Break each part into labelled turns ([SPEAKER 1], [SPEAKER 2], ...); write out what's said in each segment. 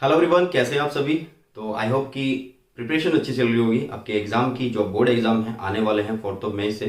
[SPEAKER 1] Hello everyone, कैसे हैं आप सभी। तो आई होप कि प्रिपरेशन अच्छी चल रही होगी। आपके एग्ज़ाम की जो बोर्ड एग्ज़ाम है आने वाले हैं 4 मई से।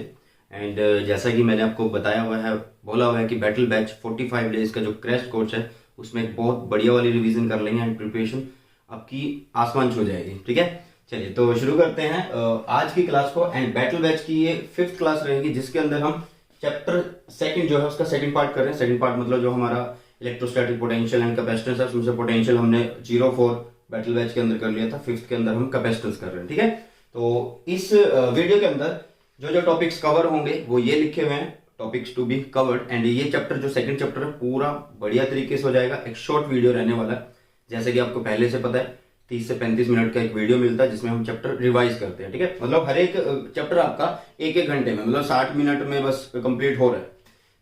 [SPEAKER 1] एंड जैसा कि मैंने आपको बताया हुआ है, बोला हुआ है कि बैटल बैच 45 डेज का जो क्रैश कोर्स है उसमें एक बहुत बढ़िया वाली रिवीजन कर लेंगे एंड प्रिपरेशन आपकी आसमान छू जाएगी। ठीक है, चलिए तो शुरू करते हैं आज की क्लास को। एंड बैटल बैच की ये 5th क्लास रहेगी जिसके अंदर हम चैप्टर सेकंड जो है उसका सेकंड पार्ट कर रहे हैं। सेकंड पार्ट मतलब जो हमारा इलेक्ट्रोस्टैटिक पोटेंशियल एंड कैपेसिटेंस है, उसमें से पोटेंशियल हमने 0-4 बैटल बैच के अंदर कर लिया था। 5th के अंदर हम कैपेसिटेंस कर रहे हैं। ठीक है, तो इस वीडियो के अंदर जो जो टॉपिक्स कवर होंगे वो ये लिखे हुए हैं, topics to be covered. And ये चैप्टर जो सेकंड चैप्टर है पूरा बढ़िया तरीके से हो जाएगा। एक शॉर्ट वीडियो रहने वाला है, जैसे कि आपको पहले से पता है 30 से 35 मिनट का एक वीडियो मिलता है जिसमें हम चैप्टर रिवाइज करते हैं। ठीक है, मतलब हर एक चैप्टर आपका एक एक घंटे में, मतलब 60 मिनट में बस कंप्लीट हो रहा है।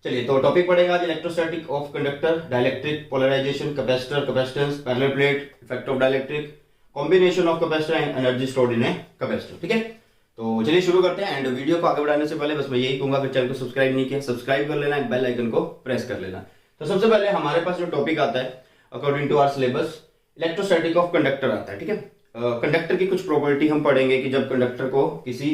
[SPEAKER 1] चलिए तो टॉपिक पढ़ेगा आज electrostatic of conductor, dielectric, polarisation, capacitor, capacitance, parallel plate, effect of dielectric, combination of capacitor and energy stored in a capacitor. ठीक है, तो चलिए शुरू करते हैं। एंड वीडियो को आगे बढ़ाने से पहले बस मैं यही कहूंगा कि चैनल को सब्सक्राइब नहीं किया, सब्सक्राइब कर लेना, बेल आइकन को प्रेस कर लेना। तो सबसे पहले हमारे पास जो टॉपिक आता है according to our syllabus, electrostatic of conductor आता है। ठीक है, कंडक्टर की कुछ प्रॉपर्टी हम पढ़ेंगे कि जब कंडक्टर को किसी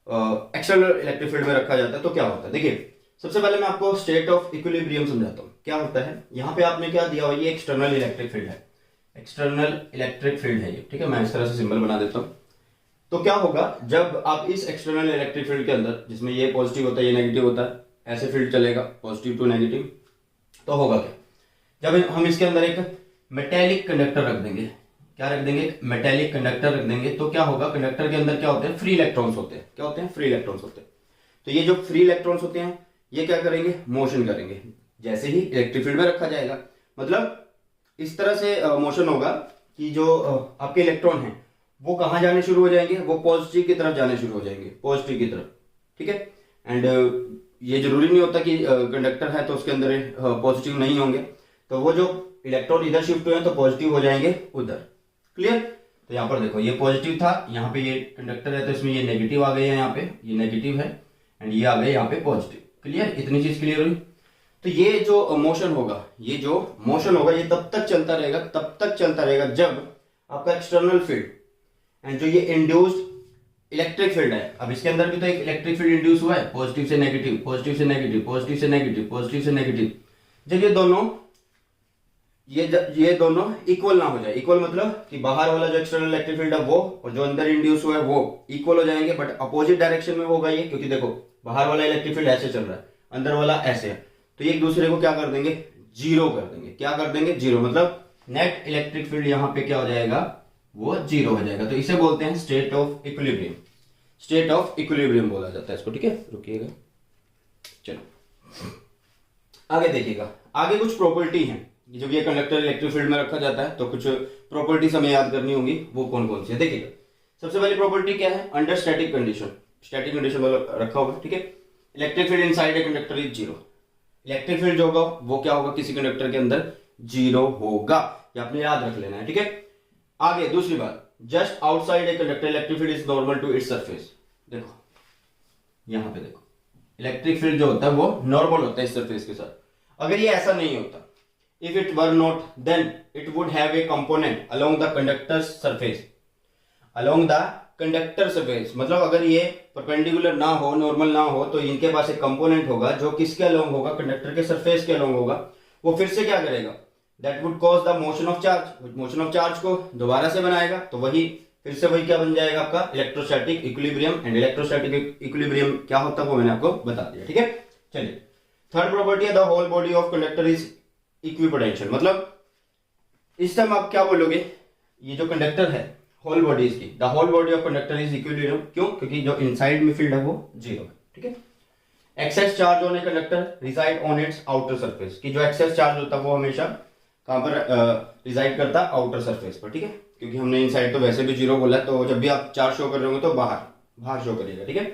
[SPEAKER 1] एक्सटर्नल इलेक्ट्रिक फील्ड में रखा जाता है तो क्या होता है। देखिए, सबसे पहले मैं आपको स्टेट ऑफ इक्विलिब्रियम समझाता हूँ क्या होता है। यहाँ पे आपने क्या दिया हुआ, ये एक्सटर्नल इलेक्ट्रिक फील्ड है, एक्सटर्नल इलेक्ट्रिक फील्ड है ये। ठीक है, मैं इस तरह से सिंबल बना देता हूँ। तो क्या होगा जब आप इस एक्सटर्नल इलेक्ट्रिक फील्ड के अंदर, जिसमें ये पॉजिटिव होता है ये नेगेटिव होता है, ऐसे फील्ड चलेगा पॉजिटिव टू नेगेटिव, तो होगा क्या, जब हम इसके अंदर एक मेटेलिक कंडक्टर रख देंगे, क्या रख देंगे, मेटेलिक कंडक्टर रख देंगे, तो क्या होगा, कंडक्टर के अंदर क्या होते हैं, फ्री इलेक्ट्रॉन्स होते हैं। क्या होते हैं, फ्री इलेक्ट्रॉन्स होते हैं। तो ये जो फ्री इलेक्ट्रॉन्स होते हैं ये क्या करेंगे, मोशन करेंगे जैसे ही इलेक्ट्रिक फील्ड में रखा जाएगा। मतलब इस तरह से मोशन होगा कि जो आपके इलेक्ट्रॉन हैं वो कहाँ जाने शुरू हो जाएंगे, वो पॉजिटिव की तरफ जाने शुरू हो जाएंगे, पॉजिटिव की तरफ। ठीक है, एंड ये जरूरी नहीं होता कि कंडक्टर है तो उसके अंदर पॉजिटिव नहीं होंगे, तो वो जो इलेक्ट्रॉन इधर शिफ्ट हुए हैं तो पॉजिटिव हो जाएंगे उधर। क्लियर, तो यहाँ पर देखो ये पॉजिटिव था, यहाँ पे ये कंडक्टर है तो इसमें ये नेगेटिव आ गए हैं, यहाँ पे ये नेगेटिव है एंड ये आ गए यहाँ पे पॉजिटिव। क्लियर, इतनी चीज क्लियर हुई। तो ये जो मोशन होगा, ये जो मोशन होगा ये तब तक चलता रहेगा, तब तक चलता रहेगा जब आपका एक्सटर्नल फील्ड एंड जो ये इंड्यूस्ड इलेक्ट्रिक फील्ड है, अब इसके अंदर भी तो एक इलेक्ट्रिक फील्ड इंड्यूस हुआ है, पॉजिटिव से नेगेटिव, पॉजिटिव से नेगेटिव, पॉजिटिव से नेगेटिव, पॉजिटिव से नेगेटिव। जब ये दोनों इक्वल ना हो जाए, इक्वल मतलब कि बाहर वाला जो एक्सटर्नल इलेक्ट्रिक फील्ड है वो और जो अंदर इंड्यूस हुआ है वो इक्वल हो जाएंगे, बट अपोजिट डायरेक्शन में होगा ये, क्योंकि देखो बाहर वाला इलेक्ट्रिक फील्ड ऐसे चल रहा है, अंदर वाला ऐसे है, तो ये एक दूसरे को क्या कर देंगे, जीरो कर देंगे। क्या कर देंगे, जीरो, मतलब नेट इलेक्ट्रिक फील्ड यहाँ पे क्या हो जाएगा, वो जीरो हो जाएगा। तो इसे बोलते हैं state of equilibrium, state of equilibrium बोला जाता है इसको। ठीक है, रुकिएगा, चलो आगे देखिएगा। आगे कुछ प्रॉपर्टी है, जब ये कंडक्टर इलेक्ट्रिक फील्ड में रखा जाता है तो कुछ प्रॉपर्टीज हमें याद करनी होंगी, वो कौन कौन सी है। देखिएगा, सबसे पहली प्रॉपर्टी क्या है, under static condition, static condition मतलब रखा होगा। ठीक है, electric field inside a conductor is zero, electric field जो होगा वो क्या होगा, किसी कंडक्टर के अंदर जीरो होगा, ये आपने याद रख लेना है। ठीक है, आगे दूसरी बात, just outside a conductor electric field is normal to its surface. देखो यहां पे देखो, इलेक्ट्रिक फील्ड जो होता है वो नॉर्मल होता है इस सरफेस के साथ। अगर ये ऐसा नहीं होता, if it were not, then it would have a component along the conductor's surface, along the conductor surface, मतलब अगर ये परपेंडिकुलर ना हो, नॉर्मल ना हो, तो इनके पास एक कंपोनेंट होगा जो किसके अलोंग होगा, कंडक्टर के सरफेस के अलोंग होगा। वो फिर से क्या करेगा, that would cause the motion of charge, motion of charge को दोबारा से बनाएगा, तो वही फिर से वही क्या बन जाएगा आपका electrostatic equilibrium. And electrostatic equilibrium क्या होता है वो मैंने आपको बता दिया। ठीक है, चलिए थर्ड प्रॉपर्टी है, the whole body of conductor is equipotential, मतलब इस टाइम आप क्या बोलोगे, ये जो कंडक्टर है होल बॉडी इसकी, the whole body of conductor is equilibrium. क्यों, क्योंकि जो इनसाइड में फील्ड है वो जीरो है। ठीक है, excess charge on a conductor reside on its outer surface, कि जो एक्सेस चार्ज होता है वो हमेशा कहां पर रिसाइड करता है, आउटर सरफेस पर। ठीक है, क्योंकि हमने इनसाइड तो वैसे भी जीरो बोला है, तो जब भी आप चार्ज शो कर रहे होंगे तो बाहर शो करिएगा। ठीक है,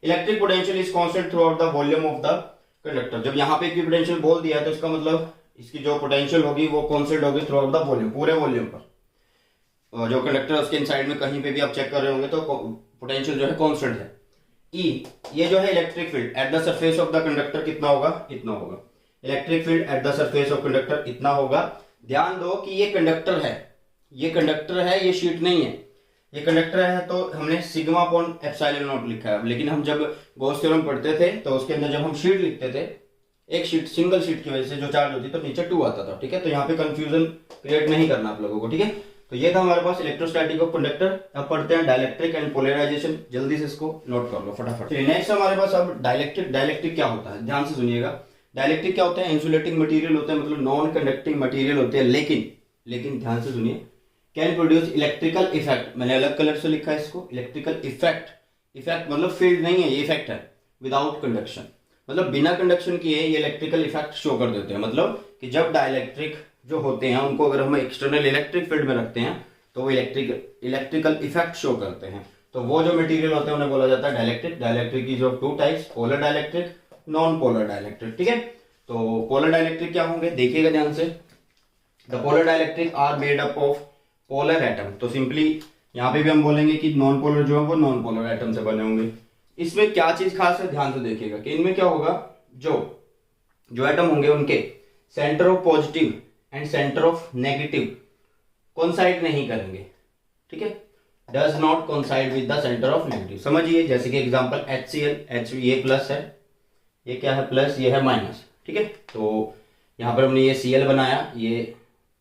[SPEAKER 1] electric potential is constant through out the volume of the conductor, जब यहाँ पे इक्विपोटेंशियल बोल दिया है तो इसका मतलब इसकी जो पोटेंशियल होगी वो कांस्टेंट होगी थ्रू आउट द वॉल्यूम, पूरे वॉल्यूम पर। जो कंडक्टर उसके इनसाइड में कहीं पे भी आप चेक कर रहे होंगे तो पोटेंशियल जो है कांस्टेंट है। ई, ये जो है electric field at the surface of the conductor कितना होगा, इतना होगा। Electric field at the surface of conductor इतना होगा, ध्यान दो कि ये कंडक्टर है, ये कंडक्टर है, ये शीट नहीं है। ये कंडक्टर है तो हमने सिग्मा अपॉन एप्सिलॉन नॉट लिखा है, लेकिन हम जब गॉस थ्योरम पढ़ते थे तो उसके अंदर जब हम शीट लिखते थे, एक शीट सिंगल शीट की वजह से जो चार्ज होती तो नीचे 2 आता था, ठीक है। तो यहाँ पे कंफ्यूजन क्रिएट नहीं करना आप लोगों को, ठीक है। तो ये था हमारे पास इलेक्ट्रोस्टैटिक ऑफ कंडक्टर। अब पढ़ते हैं डाइलेक्ट्रिक एंड पोलराइजेशन, जल्दी से इसको नोट कर लो फटाफट। नेक्स्ट हमारे पास अब डाइलेक्ट्रिक। डाइलेक्ट्रिक क्या होता है, ध्यान से सुनिएगा। डाइलेक्ट्रिक क्या होते हैं, इंसुलेटिंग मटेरियल होते हैं, मतलब नॉन कंडक्टिंग मटेरियल होते हैं, लेकिन ध्यान से सुनिए, कैन प्रोड्यूस इलेक्ट्रिकल इफेक्ट। मैंने अलग कलर से लिखा है इसको, इलेक्ट्रिकल इफेक्ट। इफेक्ट मतलब फील्ड नहीं है, ये इफेक्ट है, विदाउट कंडक्शन, मतलब बिना कंडक्शन किए ये इलेक्ट्रिकल इफेक्ट शो कर देते हैं। मतलब कि जब डाइलेक्ट्रिक जो होते हैं उनको अगर हम एक्सटर्नल इलेक्ट्रिक फील्ड में रखते हैं तो वो इलेक्ट्रिकल इफेक्ट शो करते हैं। तो वो जो मटेरियल होते हैं उन्हें बोला जाता है डाइलेक्ट्रिक। डाइलेक्ट्रिक की जो 2 types, polar dielectric, non polar dielectric, ठीक है। तो पोलर डाइलेक्ट्रिक क्या होंगे, देखिएगा ध्यान से। The polar dielectric are made up of polar atom. तो सिंपली यहाँ पे भी हम बोलेंगे कि नॉन पोलर जो है वो नॉन पोलर एटम से बने होंगे। इसमें क्या चीज खास है, ध्यान से देखिएगा कि इनमें क्या होगा, जो एटम होंगे उनके centre of positive and centre of negative coincide नहीं करेंगे, ठीक है। Does not coincide with the centre of negative. समझिए, जैसे कि एग्जांपल HCl, H ये प्लस है, ये क्या है प्लस, ये है माइनस, ठीक है। तो यहाँ पर हमने ये Cl बनाया, ये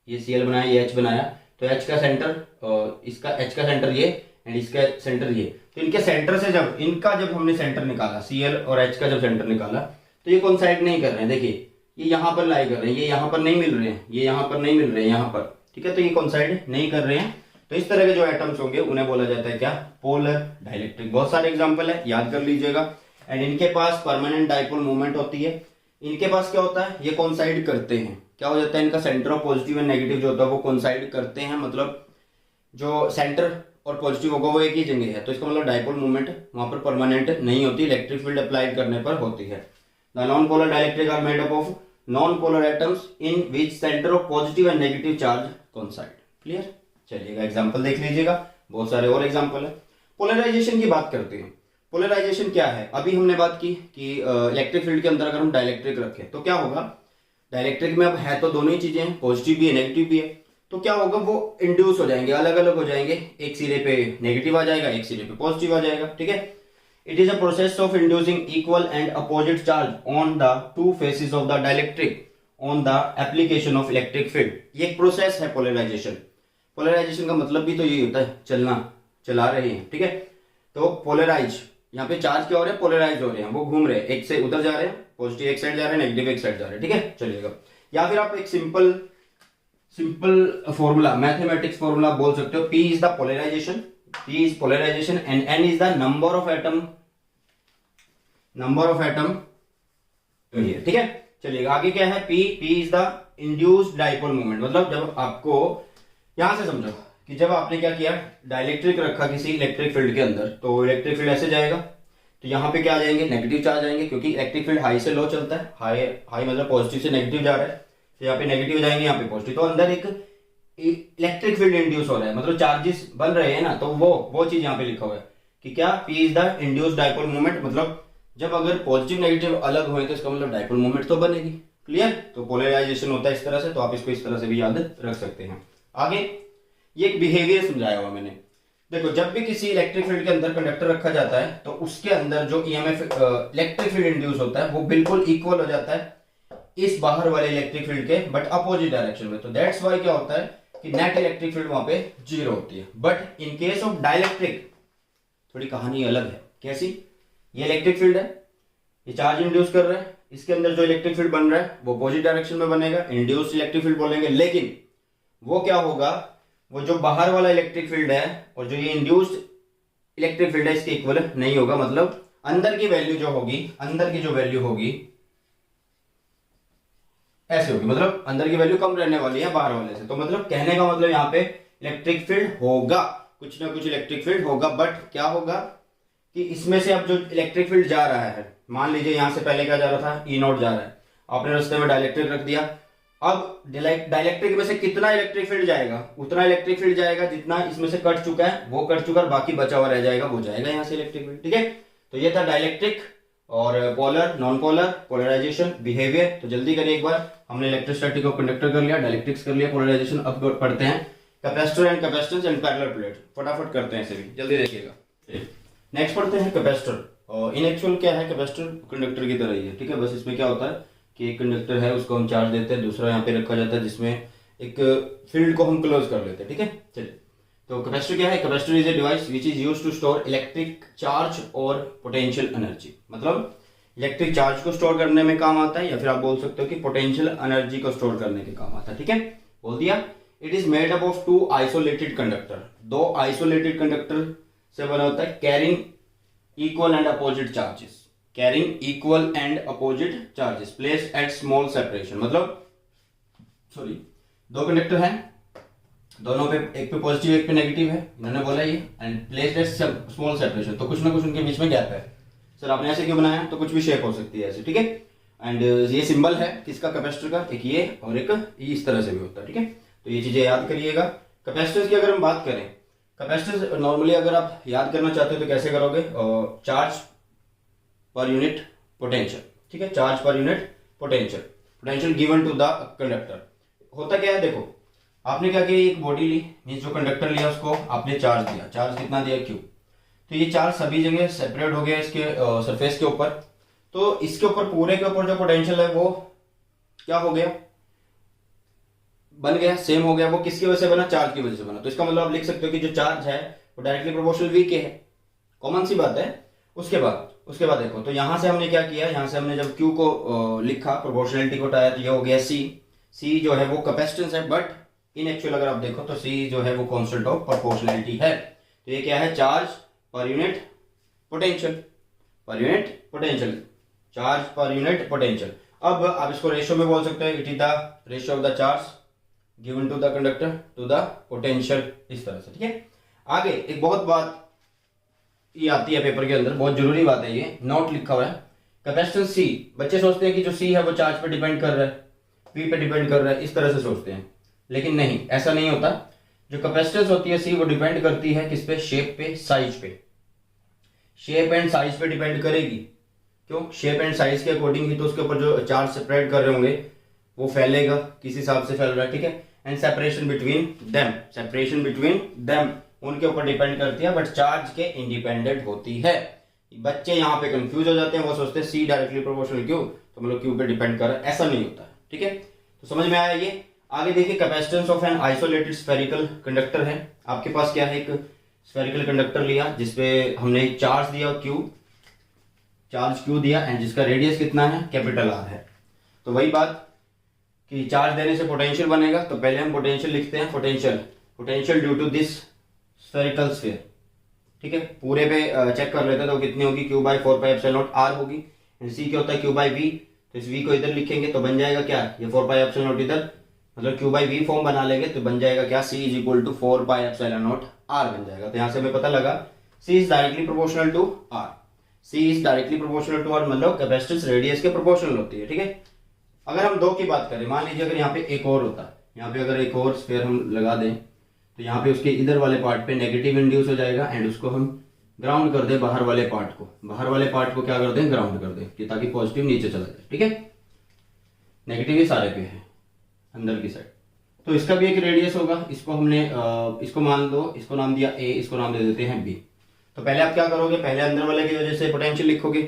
[SPEAKER 1] Cl बनाया, ये H बनाया, तो H का सेंटर, इसका H का सेंटर ये एंड इसका सेंटर ये। तो इनके सेंटर से जब हमने सेंटर निकाला, Cl और H का जब सेंटर निकाला, तो ये कोइंसाइड नहीं कर रहे हैं। देखिए ये यहाँ पर लाई कर रहे हैं, ये यहाँ पर नहीं मिल रहे हैं, ये यहाँ पर नहीं मिल रहे हैं, यहाँ पर, ठीक है। तो ये कोइंसाइड नहीं कर रहे हैं। तो इस तरह के जो एटम्स होंगे उन्हें बोला जाता है क्या, पोलर डाइलेक्ट्रिक। बहुत सारे एग्जांपल है, याद कर लीजिएगा। एंड इनके पास परमानेंट डाइपोल मूवमेंट होती है। इनके पास क्या होता है, ये कोइंसाइड करते हैं। क्या हो जाता है, इनका centre of positive and negative जो होता है वो कोइंसाइड करते हैं, मतलब जो सेंटर और पॉजिटिव होगा वो एक ही जगह है, तो इसका मतलब डाइपोल मूवमेंट वहां पर परमानेंट नहीं होती, इलेक्ट्रिक फील्ड अप्लाई करने पर होती है। The non polar dielectric are made up of non polar atoms in which centre of positive and negative charge coincide. Clear. चलिएगा एग्जांपल देख लीजिएगा, बहुत सारे और एग्जांपल है। पोलराइजेशन की बात करते हैं। पोलराइजेशन क्या है, अभी हमने बात की कि इलेक्ट्रिक फील्ड के अंदर अगर हम डाइलेक्ट्रिक रखें तो क्या होगा। डाइलेक्ट्रिक में अब है तो दोनों ही चीजें हैं, पॉजिटिव भी है नेगेटिव भी है। तो क्या होगा, वो इंड्यूस हो जाएंगे, अलग अलग हो जाएंगे। एक सिरे पे नेगेटिव आ जाएगा, एक सिरे पे पॉजिटिव आ जाएगा, ठीक है। It is a process of inducing equal and opposite charge on the 2 faces of the dielectric on the application of electric field. ये एक प्रोसेस है पोलराइजेशन। पोलराइजेशन का मतलब भी तो यही होता है, चला रहे हैं, ठीक है। तो पोलराइज, यहाँ पे चार्ज क्या हो रहे हैं, पोलराइज हो रहे हैं, वो घूम रहे हैं, एक से उधर जा रहे हैं, पॉजिटिव एक साइड जा रहे हैं, नेगेटिव एक साइड जा रहे हैं, ठीक है। चलिएगा, या फिर आप एक सिंपल फॉर्मूला, मैथमेटिक्स फॉर्मूला बोल सकते हो। P is the polarisation, P is polarisation and N is the number of atom, ठीक है। चलिएगा आगे क्या है, P is the induced dipole moment. मतलब जब आपको, यहां से समझो कि जब आपने क्या किया, डाइलेक्ट्रिक रखा किसी इलेक्ट्रिक फील्ड के अंदर, तो इलेक्ट्रिक फील्ड ऐसे जाएगा, तो यहाँ पे क्या आ जाएंगे, नेगेटिव चार्ज आएंगे, क्योंकि इलेक्ट्रिक फील्ड हाई से लो चलता है। हाई मतलब पॉजिटिव से नेगेटिव जा रहा है, तो यहाँ पे नेगेटिव जाएंगे, यहाँ पे पॉजिटिव, तो अंदर एक इलेक्ट्रिक फील्ड इंड्यूस हो रहा है, मतलब चार्जेस बन रहे हैं ना। तो वो चीज यहाँ पे लिखा हुआ है कि क्या, P is the induced dipole moment. मतलब जब अगर पॉजिटिव नेगेटिव अलग हुए तो इसका मतलब डाइपोल मोमेंट तो बनेगी। क्लियर। तो पोलराइजेशन होता है इस तरह से, तो आप इसको इस तरह से भी याद रख सकते हैं। आगे ये एक बिहेवियर समझाया हुआ मैंने। देखो, जब भी किसी इलेक्ट्रिक फील्ड के अंदर कंडक्टर रखा जाता है तो उसके अंदर जो ईएमएफ इलेक्ट्रिक फील्ड इंड्यूस होता है वो बिल्कुल इक्वल हो जाता है इस बाहर वाले इलेक्ट्रिक फील्ड के, बट अपोजिट डायरेक्शन में। तो दैट्स वाई क्या होता है कि नेट इलेक्ट्रिक फील्ड वहां पे 0 होती है। But in case of dielectric थोड़ी कहानी अलग है। कैसी, ये इलेक्ट्रिक फील्ड है, ये चार्ज इंड्यूस कर रहा है, इसके अंदर जो इलेक्ट्रिक फील्ड बन रहा है वो अपोजिट डायरेक्शन में बनेगा, इंड्यूस्ड इलेक्ट्रिक फील्ड बोलेंगे। लेकिन वो क्या होगा, वो जो बाहर वाला इलेक्ट्रिक फील्ड है और जो ये इंड्यूस्ड इलेक्ट्रिक फील्ड है इसके इक्वल नहीं होगा। मतलब अंदर की वैल्यू जो होगी, अंदर की जो वैल्यू होगी ऐसे होगी, मतलब अंदर की वैल्यू कम रहने वाली है बाहर वाले से। तो मतलब कहने का मतलब यहाँ पे इलेक्ट्रिक फील्ड होगा, कुछ ना कुछ इलेक्ट्रिक फील्ड होगा। बट क्या होगा कि इसमें से अब जो इलेक्ट्रिक फील्ड जा रहा है, मान लीजिए यहां से पहले क्या जा रहा था, E0 जा रहा है, आपने रास्ते में डाइलेक्ट्रिक रख दिया। अब डाइलेक्ट्रिक में से कितना इलेक्ट्रिक फील्ड जाएगा, उतना इलेक्ट्रिक फील्ड जाएगा जितना इसमें से कट चुका है वो कट चुका, और बाकी बचा हुआ रह जाएगा, वो जाएगा यहाँ से इलेक्ट्रिक फील्ड। ठीक है, तो ये था डाइलेक्ट्रिक और polar, non polar, polarisation, behaviour. तो जल्दी करिए एक बार, हमने इलेक्ट्रोस्टैटिक और कंडक्टर कर लिया, डाइलेक्ट्रिक्स कर लिया, पोलराइजेशन। अब पढ़ते हैं capacitor and capacitance and parallel plate. फटाफट करते हैं इसे भी, जल्दी देखिएगा। नेक्स्ट पढ़ते हैं कैपेसिटर। और इन एक्चुअल क्या है, कैपेसिटर कंडक्टर की तरह ही है, ठीक है। बस इसमें क्या होता है कि एक कंडक्टर है, उसको हम चार्ज देते हैं, दूसरा यहाँ पे रखा जाता है जिसमें एक फील्ड को हम क्लोज कर लेते हैं, ठीक है। चलिए, तो कैपेसिटर क्या है? Capacitor is a device which is used to store electric charge और पोटेंशियल एनर्जी। मतलब इलेक्ट्रिक चार्ज को स्टोर करने में काम आता है, या फिर आप बोल सकते हो कि पोटेंशियल एनर्जी को स्टोर करने के काम आता है, ठीक है। बोल दिया। It is made up of two isolated conductor. दो आइसोलेटेड कंडक्टर से बना होता है, carrying equal and opposite charges. Carrying equal and opposite charges placed at small separation. मतलब सॉरी, दो कंडक्टर हैं, दोनों पे, एक पे पॉजिटिव एक पे नेगेटिव है, इन्होंने बोला ये, and placed at small separation. तो कुछ ना कुछ उनके बीच में गैप है। सर आपने ऐसे क्यों बनाया? तो कुछ भी शेप हो सकती है ऐसे, ठीक है। एंड ये सिंबल है किसका? कैपेसिटर का। एक ये और एक इस तरह से भी होता है, ठीक है। तो ये चीजें याद करिएगा। कैपेसिटेंस की अगर हम बात करें, कैपेसिटेंस नॉर्मली अगर आप याद करना चाहते हो तो कैसे करोगे? चार्ज पर यूनिट पोटेंशियल, ठीक है। Charge per unit potential, potential given to the conductor. होता क्या है, देखो आपने क्या किया, एक बॉडी ली, मीन्स जो कंडक्टर लिया उसको आपने चार्ज दिया। चार्ज कितना दिया? क्यू। तो ये चार्ज सभी जगह सेपरेट हो गया इसके सरफेस के ऊपर। तो इसके ऊपर, पूरे के ऊपर जो पोटेंशियल है वो क्या हो गया? बन गया, सेम हो गया। वो किसकी वजह से बना? चार्ज की वजह से बना। तो इसका मतलब आप लिख सकते हो कि जो चार्ज है वो डायरेक्टली प्रोपोर्शनल वी के है। कॉमन सी बात है। उसके बाद देखो, तो यहां से हमने क्या किया, यहां से हमने जब Q को लिखा, प्रोपोर्शनलिटी को हटाया, तो ये हो गया C जो है वो कैपेसिटेंस है, बट इन एक्चुअल अगर आप देखो तो C जो है वो कांस्टेंट ऑफ प्रोपोर्शनलिटी है। तो ये क्या है? Charge per unit potential, charge per unit potential. अब आप इसको रेशियो में बोल सकते हैं, it is the ratio of the charge given to the conductor to the potential, इस तरह से, ठीक है। आगे एक बहुत बात ये आती है पेपर के अंदर, बहुत जरूरी बात है, ये नोट लिखा हुआ है। कैपेसिटेंस C, बच्चे सोचते हैं कि जो C है वो चार्ज पे डिपेंड कर रहा है, P पे डिपेंड कर रहा है, इस तरह से सोचते हैं, लेकिन नहीं, ऐसा नहीं होता। जो कैपेसिटेंस होती है C, वो डिपेंड करती है किस पे? शेप पे, साइज पे। शेप एंड साइज पे डिपेंड करेगी। क्यों? शेप एंड साइज के अकॉर्डिंग ही तो उसके ऊपर जो चार्ज स्प्रेड कर रहे होंगे वो फैलेगा, किस हिसाब से फैल रहा है, ठीक है। एंड सेपरेशन बिटवीन देम उनके ऊपर डिपेंड करती है, बट चार्ज के इंडिपेंडेंट होती है। बच्चे यहाँ पे कंफ्यूज हो जाते हैं, वो सोचते हैं C डायरेक्टली प्रोपोर्शनल क्यों, तो मतलब Q पे डिपेंड कर रहा है, ऐसा नहीं होता है, ठीक है। तो समझ में आया ये। आगे देखिए, capacitance of an isolated spherical conductor है। आपके पास क्या है? एक स्फेरिकल कंडक्टर लिया जिसपे हमने चार्ज दिया Q दिया, एंड जिसका रेडियस कितना है? कैपिटल R है। तो वही बात कि चार्ज देने से पोटेंशियल बनेगा, तो पहले हम पोटेंशियल लिखते हैं। Potential due to this spherical sphere, ठीक है। पूरे पे चेक कर लेते हैं तो कितनी होगी? Q/4πε0R होगी। एंड C क्या होता है? Q/V। तो इस V को इधर लिखेंगे तो बन जाएगा क्या? ये 4πε0 इधर, मतलब Q/V फॉर्म बना लेंगे तो बन जाएगा क्या? C = 4πε0R बन जाएगा। तो यहां से हमें पता लगा C is directly proportional to R। मतलब कैपेसिटेंस रेडियस के प्रोपोर्शनल होती है, ठीक है। अगर हम दो की बात करें, मान लीजिए अगर यहाँ पे एक और होता, यहाँ पे अगर एक और स्फीयर हम लगा दें, तो यहाँ पे उसके इधर वाले पार्ट पे नेगेटिव इंड्यूस हो जाएगा, एंड उसको हम ग्राउंड कर दें, बाहर वाले पार्ट को क्या कर दें? ग्राउंड कर दें, कि ताकि पॉजिटिव नीचे चला जाए, ठीक है। नेगेटिव ही सारे पे है अंदर की साइड। तो इसका भी एक रेडियस होगा। इसको हमने इसको मान लो, इसको नाम दिया A, इसको नाम दे देते हैं B। तो पहले आप क्या करोगे? पहले अंदर वाले की वजह से पोटेंशियल लिखोगे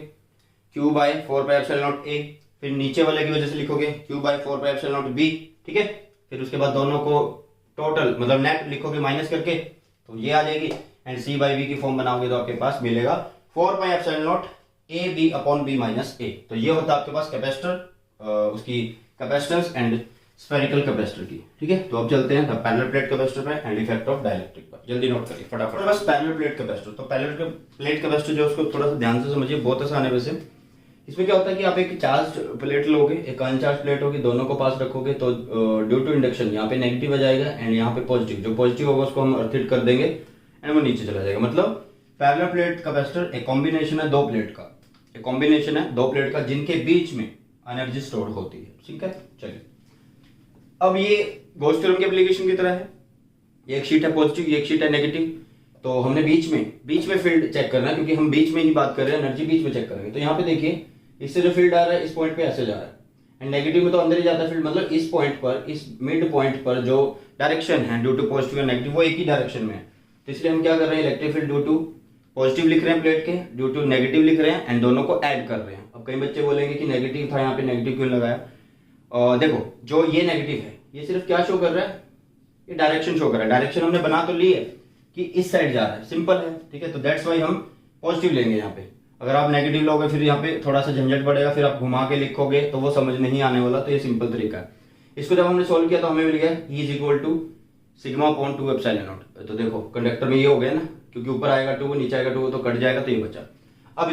[SPEAKER 1] Q/4πε0A, फिर नीचे वाले की वजह से लिखोगे Q/4πε0B, ठीक है। फिर उसके बाद दोनों को टोटल मतलब नेट लिखोगे माइनस करके, तो ये आ जाएगी। एंड C/V की फॉर्म बनाओगे तो आपके पास मिलेगा 4πε0AB/B-A। तो ये होता है आपके पास कैपेसिटर, उसकी कैपेसिटेंस एंड स्फेरिकल कैपेसिटर की, ठीक है। तो अब चलते हैं पैरेलल प्लेट कैपेसिटर पे एंड इफेक्ट ऑफ डाइलेक्ट्रिक पर। जल्दी नोट करिए फटाफट। बस पैरेलल प्लेट कैपेसिटर, तो पैरेलल प्लेट कैपेसिटर जो उसको थोड़ा सा ध्यान से समझिए, बहुत आसान है वैसे। इसमें क्या होता है कि आप एक चार्ज प्लेट लोगे, एक अनचार्ज प्लेट होगी, दोनों को पास रखोगे, तो ड्यू टू इंडक्शन यहाँ पे नेगेटिव आ जाएगा, एंड यहाँ पे पॉजिटिव, जो पॉजिटिव होगा उसको हम अर्थ हिट कर देंगे एंड वो नीचे चला जाएगा। मतलब पैरेलल प्लेट कैपेसिटर एक कॉम्बिनेशन है दो प्लेट का, जिनके बीच में एनर्जी स्टोर होती है, ठीक है। चलिए, अब ये गॉस थ्योरम की एप्लीकेशन की तरह है। ये एक शीट है पॉजिटिव, ये एक शीट है नेगेटिव, तो हमने बीच में फील्ड चेक करना है, क्योंकि हम बीच में ही बात कर रहे हैं, एनर्जी बीच में चेक करेंगे। तो यहाँ पे देखिए, इससे जो फील्ड आ रहा है इस पॉइंट पे ऐसे जा रहा है, एंड नेगेटिव में तो अंदर ही जाता है फील्ड, मतलब इस पॉइंट पर, इस मिड पॉइंट पर जो डायरेक्शन है due to positive and negative वो एक ही डायरेक्शन में है। तो इसलिए हम क्या कर रहे हैं, electric field due to positive लिख रहे हैं प्लेट के, ड्यू टू नेगेटिव लिख रहे हैं, एंड दोनों को ऐड कर रहे हैं। अब कई बच्चे बोलेंगे कि नेगेटिव था यहाँ पे, नेगेटिव क्यों लगाया? देखो जो ये नेगेटिव है ये सिर्फ क्या शो कर रहा है, ये डायरेक्शन शो कर रहा है। डायरेक्शन हमने बना तो ली है कि इस साइड जा रहा है, सिंपल है, ठीक है। तो दैट्स वाई हम पॉजिटिव लेंगे यहाँ पे। अगर आप नेगेटिव लोगे फिर यहाँ पे थोड़ा सा झंझट पड़ेगा, फिर आप घुमा के लिखोगे तो वो समझ नहीं आने वाला। तो ये सिंपल तरीका है। इसको जब हमने सोल्व किया तो हमें मिल गया E is equal to sigma upon 2 epsilon naught. तो देखो कंडक्टर में ये हो गया ना, क्योंकि ऊपर आएगा 2 नीचे आएगा 2 तो कट जाएगा, तो ये बचा। अब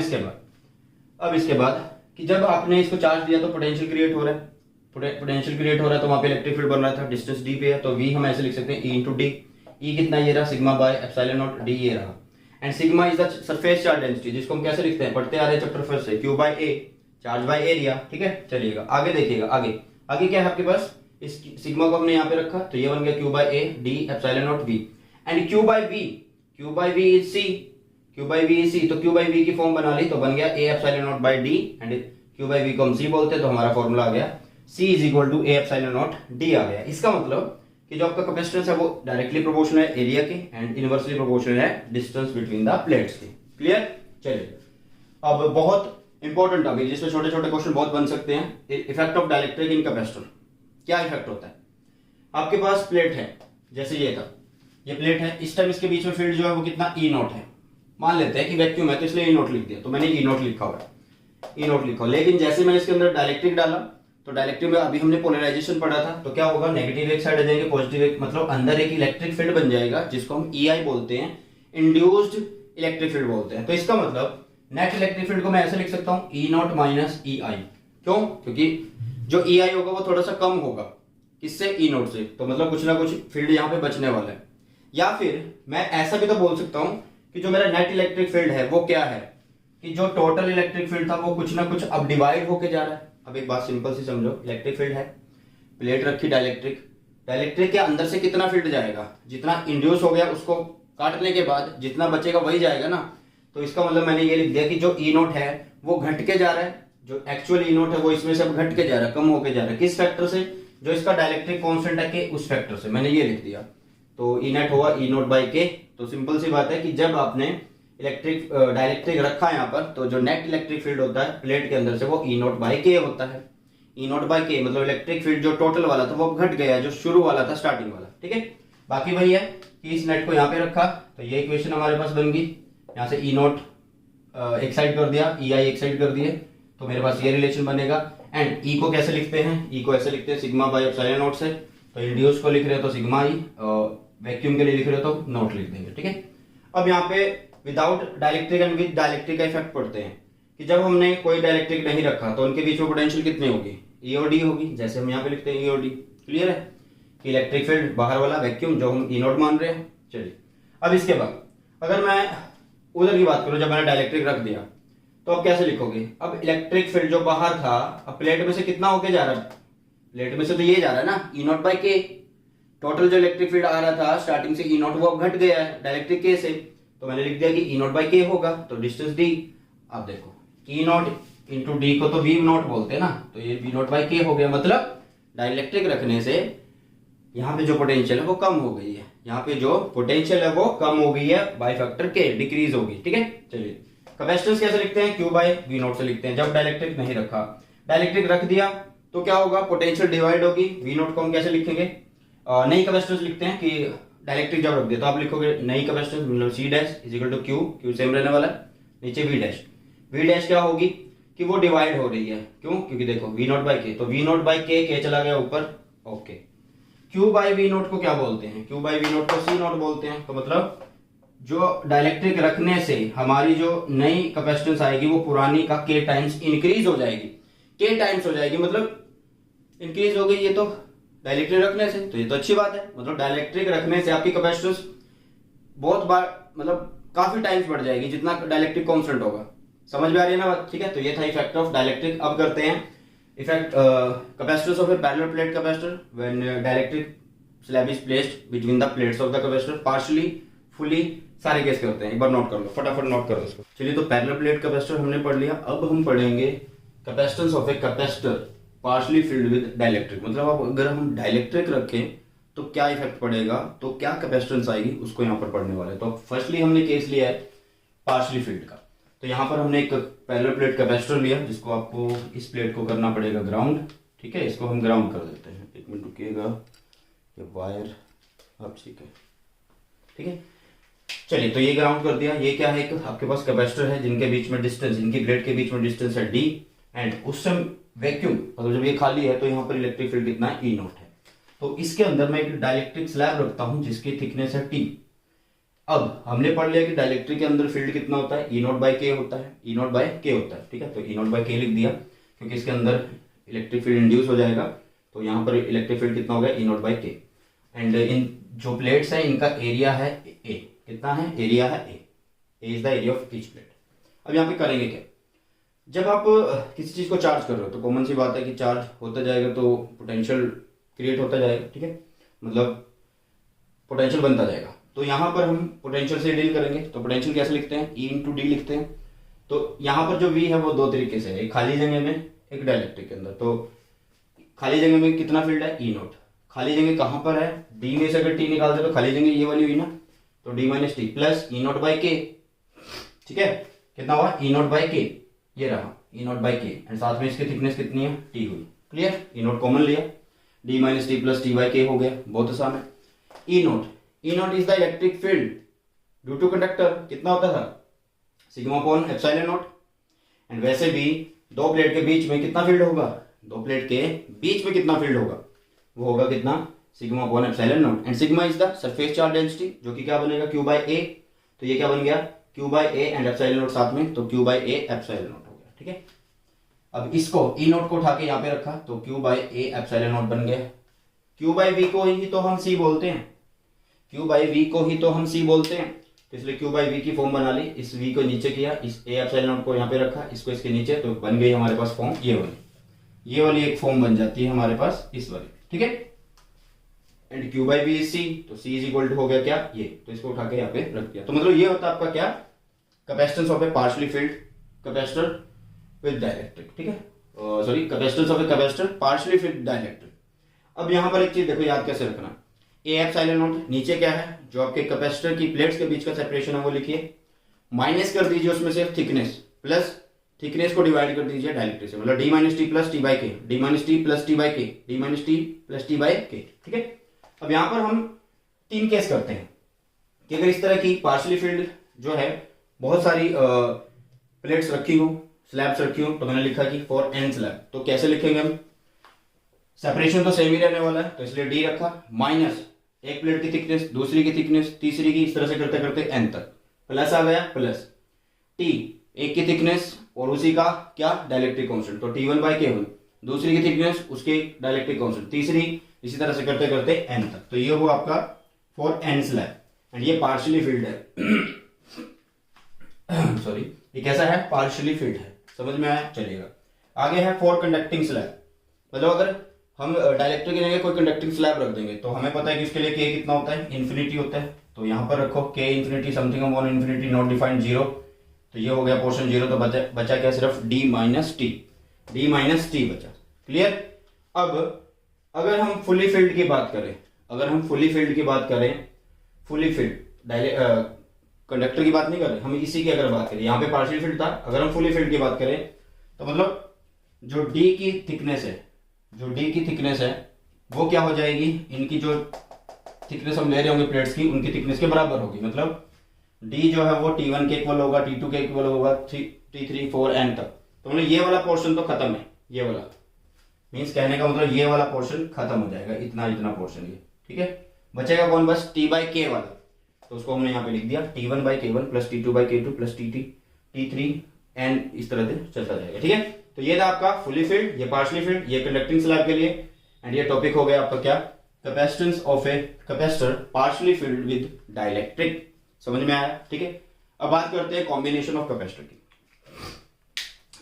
[SPEAKER 1] इसके बाद कि जब आपने इसको चार्ज दिया तो पोटेंशियल क्रिएट हो रहा है, पोटेंशियल क्रिएट हो रहा है, तो वहां पे इलेक्ट्रिक फील्ड बन रहा था, डिस्टेंस d पे है, तो v हम ऐसे लिख सकते हैं E इंटू डी। ई कितना ये रहा, sigma by epsilon naught D ये रहा। And sigma is the surface charge density, जिसको हम कैसे लिखते हैं, पढ़ते आ रहे हैं चैप्टर फर्स्ट से, Q by A charge by area, ठीक है। चलिएगा आगे देखिएगा, आगे क्या है आपके पास, इस सिग्मा को हमने यहाँ पे रखा तो ये बन गया Q by A D epsilon naught V। And Q by V is C, Q by V is C, तो Q बाय V की फॉर्म बना ली तो बन गया A epsilon naught by D, and Q by V को हम C बोलते हैं, तो हमारा फॉर्मूला आ गया C is equal to A epsilon naught D आ गया। इसका मतलब कि जो आपका कैपेसिटेंस है वो डायरेक्टली प्रोपोर्शनल है एरिया के एंड इनवर्सली प्रोपोर्शनल है डिस्टेंस बिटवीन द प्लेट्स के। क्लियर? चलिए अब बहुत इंपॉर्टेंट टॉपिक जिसमें छोटे छोटे क्वेश्चन बहुत बन सकते हैं, effect of dielectric in capacitor. क्या इफेक्ट होता है? आपके पास प्लेट है, जैसे ये था, ये प्लेट है, इस टाइम इसके बीच में फील्ड जो है वो कितना E नॉट है। मान लेते हैं कि वैक्यूम है तो इसलिए E नॉट लिख दिया, तो मैंने E नॉट लिखा हुआ है, E नॉट लिखा। लेकिन जैसे मैंने इसके अंदर डाइलेक्ट्रिक डाला तो डायरेक्टिव में अभी हमने पोलराइजेशन पढ़ा था, तो क्या होगा, नेगेटिव एक साइड आ जाएंगे, पॉजिटिव एक, मतलब अंदर एक इलेक्ट्रिक फील्ड बन जाएगा जिसको हम EI बोलते हैं, इंड्यूस्ड इलेक्ट्रिक फील्ड बोलते हैं। तो इसका मतलब नेट इलेक्ट्रिक फील्ड को मैं ऐसे लिख सकता हूं E नॉट माइनस EI। क्यों? क्योंकि जो EI होगा वो थोड़ा सा कम होगा किससे, E नॉट से, तो मतलब कुछ ना कुछ फील्ड यहाँ पे बचने वाला है। या फिर मैं ऐसा भी तो बोल सकता हूं कि जो मेरा नेट इलेक्ट्रिक फील्ड है वो क्या है, कि जो टोटल इलेक्ट्रिक फील्ड था वो कुछ ना कुछ अब डिवाइड होके जा रहा है। अब एक बात सिंपल सी समझो, इलेक्ट्रिक फील्ड है, प्लेट रखी डाइलेक्ट्रिक के अंदर से कितना फील्ड जाएगा, जितना इंड्यूस हो गया उसको काटने के बाद जितना बचेगा वही जाएगा ना। तो इसका मतलब मैंने ये लिख दिया कि जो E नॉट है वो घट के जा रहा है, जो एक्चुअल E नॉट है वो इसमें से अब घट के जा रहा है, कम होके जा रहा है। किस फैक्टर से? जो इसका डाइलेक्ट्रिक कांस्टेंट है के उस फैक्टर से, मैंने ये लिख दिया। तो E नेट होगा E नॉट बाई के। तो सिंपल सी बात है कि जब आपने डाइलेक्ट्रिक रखा है यहाँ पर, तो जो नेट इलेक्ट्रिक फील्ड होता है प्लेट के अंदर से वो E नॉट बाई के होता है। E नॉट बाई के मतलब इलेक्ट्रिक फील्ड जो टोटल वाला था वो घट गया, जो शुरू वाला था स्टार्टिंग वाला, ठीक है। बाकी वही है कि इस नेट को यहाँ पे रखा तो ये इक्वेशन हमारे पास बन गई, यहाँ से E नॉट एक साइड कर दिया, EI एक साइड कर दिए, तो मेरे पास ये रिलेशन बनेगा। एंड E को कैसे लिखते हैं, E को ऐसे लिखते हैं सिग्मा बाई एप्सिलॉन नॉट से, तो इंड्यूस को लिख रहे हो तो सिग्मा E, वैक्यूम के लिए लिख रहे हो तो नॉट लिख देंगे, ठीक है। अब यहाँ पे without dielectric and with dielectric का इफेक्ट पढ़ते हैं कि जब हमने कोई डाइलेक्ट्रिक नहीं रखा तो उनके बीच में पोटेंशियल कितनी होगी, E और D होगी, जैसे हम यहाँ पे लिखते हैं E और D। क्लियर है कि इलेक्ट्रिक फील्ड बाहर वाला वैक्यूम जो हम E नॉट मान रहे हैं। चलिए अब इसके बाद अगर मैं उधर की बात करूं, जब मैंने डाइलेक्ट्रिक रख दिया तो अब कैसे लिखोगे, अब इलेक्ट्रिक फील्ड जो बाहर था अब प्लेट में से कितना होके जा रहा है, प्लेट में से तो ये जा रहा है ना E नॉट बाई के। टोटल जो इलेक्ट्रिक फील्ड आ रहा था स्टार्टिंग से E नॉट वो अब घट गया है डाइलेक्ट्रिक के से, तो मैंने लिख दिया कि E नॉट बाई के होगा, तो डिस्टेंस D। अब देखो E नॉट इंटू डी को तो V नॉट बोलते हैं ना, तो ये V नॉट बाई के हो गया, मतलब डाइलेक्ट्रिक रखने से यहाँ पे जो पोटेंशियल है वो कम हो गई है, यहाँ पे जो पोटेंशियल है वो कम हो गई है बाई फैक्टर के, डिक्रीज होगी, ठीक है। चलिए कैपेसिटेंस कैसे लिखते हैं, Q बाई V नॉट से लिखते हैं जब डाइलेक्ट्रिक नहीं रखा। डाइलेक्ट्रिक रख दिया तो क्या होगा, पोटेंशियल डिवाइड होगी, V नॉट को हम कैसे लिखेंगे, नई कैपेसिटेंस लिखते हैं कि डायरेक्ट्रिक जब रख दिया तो आप लिखोगे नई कैपेसिटेंस मतलब C dash is equal to Q same रहने वाला है, नीचे V डैश क्या होगी कि वो डिवाइड हो रही है, क्यों, क्योंकि देखो V नॉट बाई के, तो V नॉट बाई के चला गया ऊपर, okay. Q by V not को क्या बोलते हैं, Q बाई V नॉट को C नॉट बोलते हैं। तो मतलब जो डाइलेक्ट्रिक रखने से हमारी जो नई कैपेसिटेंस आएगी वो पुरानी का K टाइम्स इंक्रीज हो जाएगी, K टाइम्स हो जाएगी, मतलब इंक्रीज हो गई ये तो डाइलेक्ट्रिक रखने से, तो ये तो अच्छी बात है। मतलब डाइलेक्ट्रिक रखने से आपकी कैपेसिटेंस बहुत बार मतलब काफी टाइम्स बढ़ जाएगी जितना डाइलेक्ट्रिक कांस्टेंट होगा। समझ में आ रही है ना बात, ठीक है। तो ये था इफेक्ट ऑफ डाइलेक्ट्रिक। अब करते हैं effect capacitance of A parallel plate capacitor when dielectric slab is placed between the plates of the capacitor, partially fully, सारे केस करते हैं, एक बार नोट कर लो, फटाफट नोट कर लो इसको। चलिए तो पैरेलल प्लेट कैपेसिटर हमने पढ़ लिया, अब हम पढ़ेंगे capacitance of a capacitor partially filled with dielectric, मतलब अब अगर हम डाइलेक्ट्रिक रखें तो क्या इफेक्ट पड़ेगा, तो क्या कैपेसिटेंस आएगी, उसको यहाँ पर पढ़ने वाले हैं। तो फर्स्टली हमने केस लिया है पार्शली फिल्ड का। तो यहाँ पर हमने एक पैरेलल प्लेट कैपेसिटर लिया, जिसको आपको इस प्लेट को करना पड़ेगा ग्राउंड, ठीक है। इसको हम ग्राउंड कर देते हैं, 1 मिनट रुकिएगा, ये वायर अब ठीक है। चलिए, तो ये ग्राउंड कर दिया। ये क्या है, एक आपके पास कैपेसिटर है जिनके बीच में डिस्टेंस, इनकी प्लेट के बीच में डिस्टेंस है डी, एंड उस समय वैक्यूम, मतलब जब ये खाली है तो यहाँ पर इलेक्ट्रिक फील्ड कितना है, ई नॉट है। तो इसके अंदर मैं एक डाइलेक्ट्रिक स्लैब रखता हूं जिसकी थिकनेस है टी। अब हमने पढ़ लिया कि डाइलेक्ट्रिक के अंदर फील्ड कितना होता है, ई नॉट बाय के होता है, ई नॉट बाय के होता है, ठीक है। तो ई नॉट बाय के लिख दिया क्योंकि इसके अंदर इलेक्ट्रिक फील्ड इंड्यूस हो जाएगा, तो यहाँ पर इलेक्ट्रिक फील्ड कितना होगा, ई नॉट बाय के। एंड इन जो प्लेट्स है इनका एरिया है ए, कितना है, एरिया है A is the area of each plate. अब यहाँ पे करेंगे क्या, जब आप किसी चीज को चार्ज कर रहे हो तो कॉमन सी बात है कि चार्ज होता जाएगा तो पोटेंशियल क्रिएट होता जाएगा, ठीक है, मतलब पोटेंशियल बनता जाएगा। तो यहाँ पर हम पोटेंशियल से डील करेंगे, तो पोटेंशियल कैसे लिखते हैं, ई इंटू डी लिखते हैं। तो यहाँ पर जो वी है वो दो तरीके से है, एक खाली जगह में, एक डाइलेक्ट्रिक के अंदर। तो खाली जगह में कितना फील्ड है, ई नॉट। खाली जगह कहाँ पर है, डी में से अगर टी निकालते तो खाली जगह ये वाली हुई ना, तो D minus T plus E naught by K, ठीक है। कितना हुआ, ई नॉट बाई के, ये रहा E naught by K, and साथ में इसकी थिकनेस कितनी है, टी हुई। क्लियर, ई नॉट कॉमन लिया, D minus T plus T by K हो गया, बहुत आसान है। E naught is the electric field due to conductor, कितना होता था, sigma upon epsilon naught. And वैसे भी दो प्लेट के बीच में कितना फील्ड होगा, दो प्लेट के बीच में कितना फील्ड होगा, वो होगा कितना, sigma upon epsilon naught. And sigma is the surface charge density, जो कि क्या बनेगा, क्यू बाई ए। तो ये क्या बन गया, Q by A and epsilon not साथ में, तो Q by A epsilon not हो गया, ठीक है। अब इसको ई नॉट को उठा के यहाँ पे रखा तो Q by A epsilon not बन गया। क्यू बाई वी को ही तो हम सी बोलते हैं, क्यू बाई वी को ही तो हम सी बोलते हैं, तो इसलिए क्यू बाई वी की फॉर्म बना ली, इस वी को नीचे किया, इस ए एप्सिलॉन नॉट को यहाँ पे रखा, इसको इसके नीचे, तो बन गई हमारे पास फॉर्म ये वाली एक फॉर्म बन जाती है हमारे पास इस वाली, ठीक है। And Q by V is C, तो सी इज इक्वल टू हो गया क्या, ये, तो इसको उठा के यहाँ पे रख दिया। तो मतलब ये होता है आपका क्या, capacitance of A partially field capacitor with dielectric, ठीक है, sorry capacitance of a capacitor partially field dielectric. अब यहाँ पर एक चीज देखो याद कैसे रखना, ए एप्सिलॉन नॉट नीचे क्या है, जो आपके कैपेसिटर की प्लेट्स के बीच का सेपरेशन है वो लिखिए, माइनस कर दीजिए उसमें से थिकनेस, प्लस थिकनेस को डिवाइड कर दीजिए डाइलेक्ट्रिक से, मतलब D minus T plus T by K, D minus T plus T by K, D minus T plus T by K, ठीक है। अब यहां पर हम 3 केस करते हैं कि अगर इस तरह की पार्शियली फील्ड जो है बहुत सारी प्लेट्स रखी हो, स्लैब्स रखी हो, तो मैंने लिखा कि फॉर एन स्लैब, तो कैसे लिखेंगे हम, सेपरेशन तो सेम ही रहने वाला है, तो इसलिए डी रखा, माइनस एक प्लेट की थिकनेस, दूसरी की थिकनेस, तीसरी की, इस तरह से करते करते एन तक, प्लस आ गया, प्लस टी एक की थिकनेस और उसी का क्या, डाइलेक्ट्रिक कांस्टेंट, तो T1 बाई K1, दूसरी की थिकनेस उसके डाइलेक्ट्रिक कांस्टेंट, तीसरी, इसी तरह से करते करते n तक। तो ये हुआ आपका फॉर n स्लैब, एंड ये पार्शियली फील्ड है सॉरी, ये कैसा है, पार्शियली फील्ड है, समझ में आया, चलेगा। आगे है फॉर कंडक्टिंग स्लैब, मतलब अगर हम डाइलेक्ट्रिक की जगह कोई कंडक्टिंग स्लैब रख देंगे तो हमें पता है कि उसके लिए k कितना होता है, इन्फिनिटी होता है, तो यहाँ पर रखो k infinity something upon infinity not defined 0, तो ये हो गया पोर्शन 0, तो बचा क्या, सिर्फ d माइनस टी बचा। क्लियर। अब अगर हम फुली फील्ड की बात करें, फुली फील्ड कंडक्टर की बात नहीं कर रहे हम, इसी की अगर बात करें, यहाँ पे पार्शियल फील्ड था, अगर हम फुली फील्ड की बात करें तो मतलब जो d की थिकनेस है वो क्या हो जाएगी, इनकी जो थिकनेस हम ले रहे होंगे प्लेट्स की, उनकी थिकनेस के बराबर होगी, मतलब d जो है वो T1 के इक्वल होगा, T2 के इक्वल होगा, T3 4 n तक। तो मतलब ये वाला पोर्शन तो खत्म है, ये वाला मीन्स कहने का मतलब ये वाला पोर्शन खत्म हो जाएगा, इतना पोर्शन ये, ठीक है। बचेगा कौन, बस T बाई K वाला, तो उसको हमने यहाँ पे लिख दिया T1 by K1 plus T2 by K2 plus T3 n, इस तरह से चलता जाएगा, ठीक है। तो ये था आपका फुली फील्ड, ये पार्शियली फील्ड, ये कंडक्टिंग स्लैब के लिए, एंड ये टॉपिक हो गया आपका क्या, capacitance of a capacitor partially field with dielectric, समझ में आया, ठीक है। अब बात करते हैं कॉम्बिनेशन ऑफ कैपेसिटर की।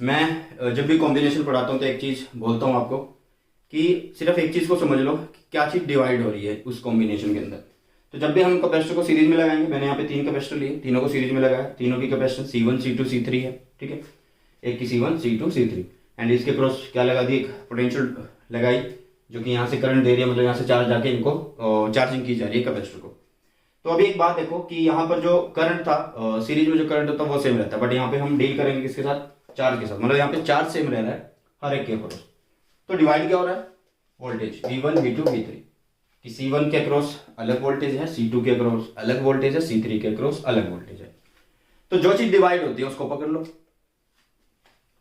[SPEAKER 1] मैं जब भी कॉम्बिनेशन पढ़ाता हूँ तो एक चीज बोलता हूँ आपको कि सिर्फ एक चीज को समझ लो कि क्या चीज डिवाइड हो रही है उस कॉम्बिनेशन के अंदर। तो जब भी हम कैपेसिटर को सीरीज में लगाएंगे, मैंने यहाँ पे 3 कैपेसिटर लिए, तीनों को सीरीज में लगाया, तीनों की कैपेसिटेंस C1 C2 C3 है, ठीक है, एक की C1 C2 C3, एंड इसके क्रॉस क्या लगा दी, एक पोटेंशियल लगाई जो कि यहाँ से करंट दे रही है, मतलब यहाँ से चार्ज जाके इनको चार्जिंग की जा रही है कैपेसिटर को। तो अभी एक बात देखो कि यहाँ पर जो करंट था सीरीज में जो करंट होता है वो सेम रहता है, बट यहाँ पे हम डील करेंगे किसके साथ, चार्ज के साथ, मतलब यहाँ पे चार्ज सेम रह रहा है हर एक के अक्रॉस। तो डिवाइड क्या हो रहा है, वोल्टेज V1 V2 V3 कि C1 के अक्रॉस अलग वोल्टेज है, C2 के अक्रॉस अलग वोल्टेज है, C3 के अक्रॉस अलग वोल्टेज है। तो जो चीज डिवाइड होती है उसको पकड़ लो।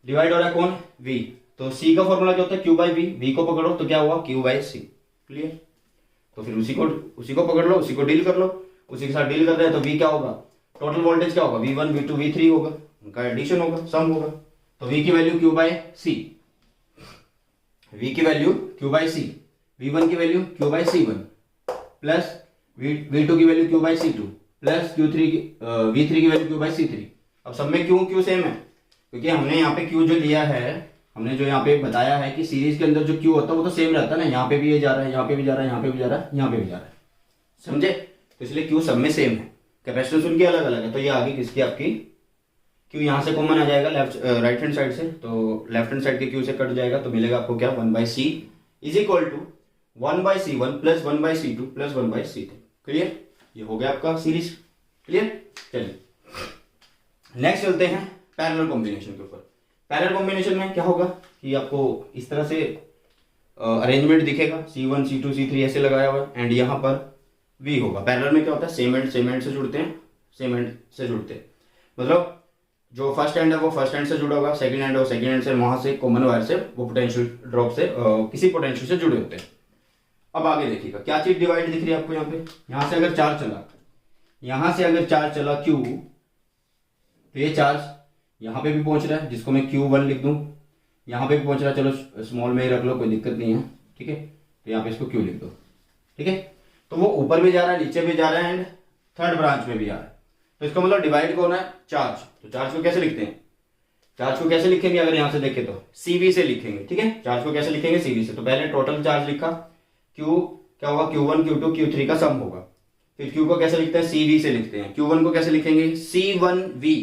[SPEAKER 1] डिवाइड हो रहा है कौन, V, तो C का फॉर्मूला क्या होता है, Q बाई V, V को पकड़ो तो क्या हुआ, Q बाई C। क्लियर, तो फिर उसी को पकड़ लो, उसी को डील कर लो, उसी के साथ डील कर रहे हैं तो V क्या होगा, टोटल वोल्टेज क्या होगा, V1 V2 V3 होगा, उनका एडिशन होगा, सम होगा। तो V की value Q by C, V की value Q by C, V1 की value Q by C1 plus V2 की value Q by C2 plus V3 की वैल्यू Q बाई C3। अब सब में क्यों सेम है, क्योंकि हमने यहाँ पे Q जो लिया है, हमने जो यहाँ पे बताया है कि सीरीज के अंदर जो Q होता है वो तो सेम रहता है ना, यहाँ पे भी ये जा रहा है, यहाँ पे भी जा रहा है, यहाँ पे भी जा रहा है, यहाँ पे भी जा रहा है, समझे। तो इसलिए Q सब में सेम है, कैपेसिटेंस उनकी अलग अलग है। तो ये आगे किसकी, आपकी Q यहाँ से कॉमन आ जाएगा राइट हैंड साइड से, तो लेफ्ट हैंड साइड के Q से कट जाएगा तो मिलेगा आपको क्या, 1/C is equal to 1/C1 plus 1/C2 plus 1/C3। Clear, ये हो गया आपका सीरीज। क्लियर, चलिए नेक्स्ट चलते हैं पैरेलल कॉम्बिनेशन के ऊपर। पैरेलल कॉम्बिनेशन में क्या होगा कि आपको इस तरह से अरेंजमेंट दिखेगा, C1 C2 C3 ऐसे लगाया हुआ है एंड यहाँ पर V होगा। पैरेलल में क्या होता है, सेम एंड से जुड़ते हैं, सेम एंड से जुड़ते हैं, मतलब जो फर्स्ट एंड है वो फर्स्ट एंड से जुड़ा होगा, सेकंड एंड है वो सेकंड एंड से, वहां से कॉमन वायर से वो पोटेंशियल ड्रॉप से किसी पोटेंशियल से जुड़े होते हैं। अब आगे देखिएगा क्या चीज डिवाइड दिख रही है आपको यहाँ पे, यहाँ से अगर चार्ज चला, यहाँ से अगर चार्ज चला Q, तो ये चार्ज यहाँ पे भी पहुंच रहा है जिसको मैं Q1 लिख दूं, यहाँ पे भी पहुंच रहा है, चलो स्मॉल में ही रख लो कोई दिक्कत नहीं है, ठीक है। तो यहाँ पे इसको Q लिख दो, ठीक है। तो वो ऊपर भी जा रहा है, नीचे भी जा रहा है एंड थर्ड ब्रांच में भी आ रहा है। तो इसका मतलब डिवाइड कौन है, चार्ज। तो चार्ज को कैसे लिखते हैं, चार्ज को कैसे लिखेंगे, अगर यहां से देखें तो CV से लिखेंगे, ठीक है। चार्ज को कैसे लिखेंगे, CV से। तो पहले टोटल चार्ज लिखा, Q क्या होगा, Q1 Q2 Q3 का सम होगा। फिर Q को कैसे लिखते हैं, CV से लिखते हैं। Q1 को कैसे लिखेंगे, C1V।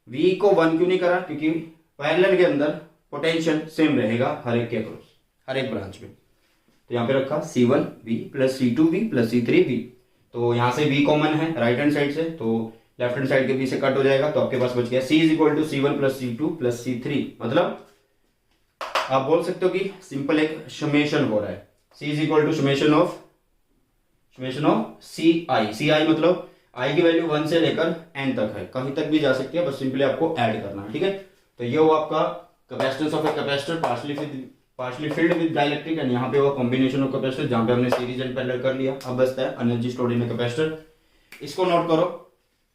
[SPEAKER 1] V को 1 क्यों नहीं करा, क्योंकि पैरेलल के अंदर पोटेंशियल सेम रहेगा हर एक के अक्रॉस, हर एक ब्रांच में। तो यहाँ पे रखा C1V plus C2V plus C3V। तो यहाँ से V कॉमन है राइट हैंड साइड से, तो लेफ्ट हैंड साइड के V से कट हो जाएगा, तो आपके पास बच गया C is equal to C1 plus C2 plus C3। मतलब आप बोल सकते हो कि सिंपल एक समेशन हो रहा है, C is equal to summation of CI मतलब I की वैल्यू 1 से लेकर N तक है, कहीं तक भी जा सकती है, बस सिंपली आपको ऐड करना है, ठीक है। तो ये हुआ आपका capacitance of a capacitor partially filled with dielectric, and यहाँ पे हुआ कॉम्बिनेशन ऑफ कैपेसिटर जहाँ पे हमने सीरीज एंड पैरेलल कर लिया। अब बचता है energy stored in a capacitor, इसको नोट करो,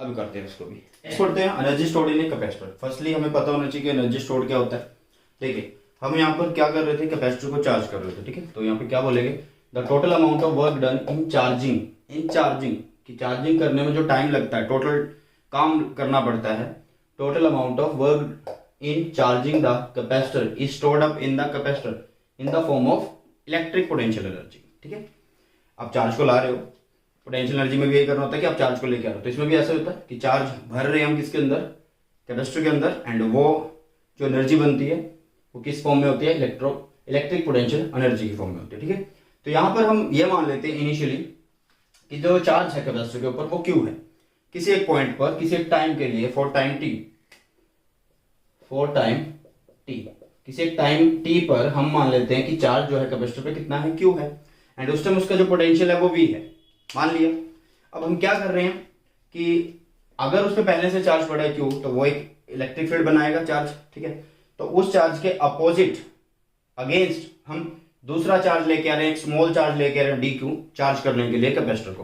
[SPEAKER 1] अभी करते हैं इसको भी। करते हैं energy stored in a capacitor. Firstly हमें पता होना चाहिए कि एनर्जी स्टोर्ड क्या होता है। देखिए हम यहाँ पर क्या कर रहे थे, कैपेसिटर को चार्ज कर रहे थे, ठीक है। तो यहाँ पे क्या बोलेंगे, the total amount of work done in charging कि चार्जिंग करने में जो टाइम लगता है, टोटल काम करना पड़ता है, total amount of work in charging the capacitor is stored up in the capacitor in the form of electric potential energy, ठीक है। आप चार्ज को ला रहे हो, पोटेंशियल एनर्जी में भी यही करना होता है कि आप चार्ज को लेके आ रहे हो, तो इसमें भी ऐसा होता है कि चार्ज भर रहे हैं हम किसके अंदर, कैपेसिटर के अंदर, एंड वो जो एनर्जी बनती है वो किस फॉर्म में होती है, इलेक्ट्रिक पोटेंशियल एनर्जी की फॉर्म में होती है, ठीक है। तो यहाँ पर हम ये मान लेते हैं इनिशियली कि जो चार्ज है कैपेसिटर के ऊपर वो Q है, किसी एक पॉइंट पर किसी एक टाइम के लिए फॉर टाइम t किसी एक टाइम t पर हम मान लेते हैं कि चार्ज जो है कैपेसिटर पे कितना है, Q है, एंड उस टाइम उसका जो पोटेंशियल है वो V है, मान लिया। अब हम क्या कर रहे हैं कि अगर उस पर पहले से चार्ज पड़ा है Q, तो वो एक इलेक्ट्रिक फील्ड बनाएगा चार्ज, ठीक है। तो उस चार्ज के अपोजिट अगेंस्ट हम दूसरा चार्ज लेके आ रहे हैं, एक स्मॉल चार्ज लेके आ रहे हैं dq चार्ज करने के लिए कैपेसिटर को।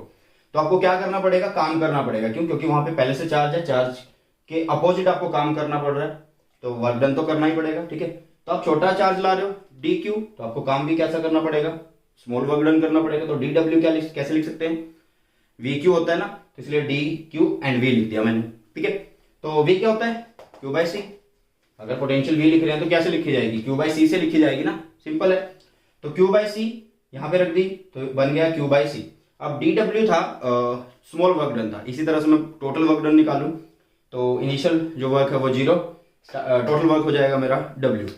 [SPEAKER 1] तो आपको क्या करना पड़ेगा, काम करना पड़ेगा, क्यों, क्योंकि वहां पे पहले से चार्ज है, चार्ज के अपोजिट आपको काम करना पड़ रहा है, तो वर्क डन तो करना ही पड़ेगा, ठीक है। तो आप छोटा चार्ज ला रहे हो dq, तो आपको काम भी कैसा करना पड़ेगा, स्मॉल वर्क डन करना पड़ेगा। तो dw कैसे लिख सकते हैं, vq होता है ना, तो इसलिए dq एंड v लिख दिया मैंने, ठीक है। तो v क्या होता है, q/c। अगर पोटेंशियल v लिख रहे हैं तो कैसे लिखी जाएगी, q/c से लिखी जाएगी ना, सिंपल है। तो q/c यहां पे रख दी तो बन गया q/c। अब dw था स्मॉल वर्क डन था, इसी तरह से मैं टोटल वर्क डन निकालूं तो इनिशियल जो वर्क है वो 0, टोटल वर्क हो जाएगा मेरा W।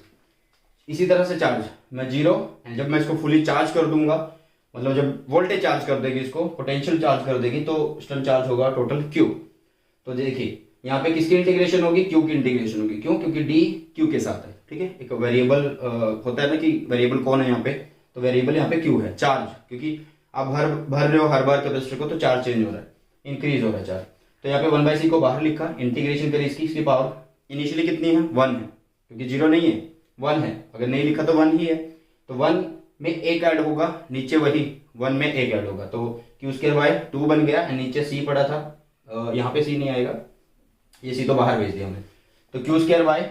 [SPEAKER 1] इसी तरह से चार्ज मैं 0, एंड जब मैं इसको फुली चार्ज कर दूंगा, मतलब जब वोल्टेज चार्ज कर देगी, इसको पोटेंशियल चार्ज कर देगी, तो स्टर्न चार्ज होगा टोटल Q। तो देखिए यहाँ पे किसकी इंटीग्रेशन होगी, Q की इंटीग्रेशन होगी। क्यों? क्योंकि D Q के साथ है, ठीक है। एक वेरिएबल होता है ना कि वेरिएबल कौन है यहाँ पे, तो वेरिएबल यहाँ पे Q है, चार्ज। क्योंकि आप भर रहे हो हर बार कैपेसिटर को, तो चार्ज चेंज हो रहा है, इंक्रीज हो रहा है चार्ज। तो यहाँ पे 1/c को बाहर लिखा, इंटीग्रेशन करी इसकी पावर इनिशियली कितनी है, 1 है, क्योंकि 0 नहीं है, 1 है। अगर नहीं लिखा तो 1 ही है, तो 1 में एक ऐड होगा, नीचे वही 1 में एक ऐड होगा, तो Q² 2 बन गया। नीचे C पड़ा था, यहाँ पे C नहीं आएगा, ये C तो बाहर भेज दिया हमने, तो Q²